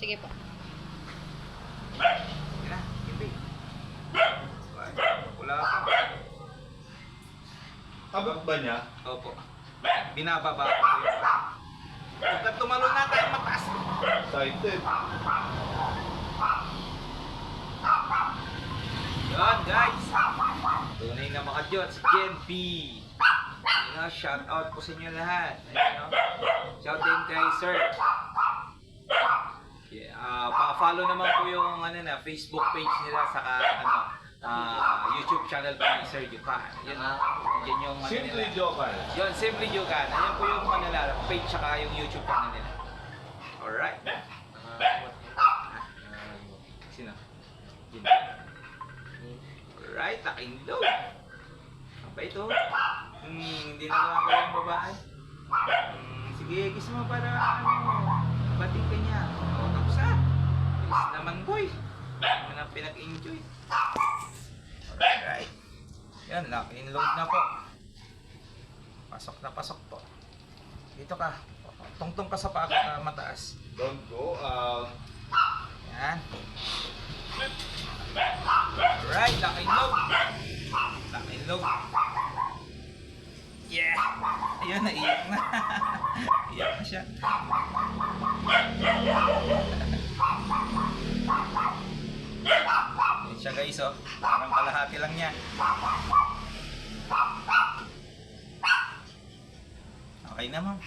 Sige po. Sige na, hindi. Wala pa. Abot ba niya? Opo. Binababa ko yun. Pagka tumalon na tayo mataas. Excited. Yun guys. Tunay na mga Diyos. Gen B. Shout out po sa inyo lahat. Shout din kay Sir. Pa-follow naman po yung Facebook page nila saka YouTube channel po ni Sir Jukan. Yan yung Simply nila. Jokan. Yun, Simply Jukan. Ayan po yung page saka yung YouTube channel nila. Alright. Sino? Alright, nakindog. Apa ito? Hindi na naman ko yung babae. Sige, kiss mo para bating ka niya. O, tapos kiss naman boy. Ano na pinag-enjoy. Alright. Yan, lock-in-load na po. Pasok na pasok po. Dito ka. Tungtong ka sa paka mataas. Don't go out. Yan. Alright, lock-in-load. Lock-in-load. Yeah! Ayun, naiyak na. Iyak na siya. Yan siya guys, oh. Parang kalahati lang niya. Okay na, ma'am.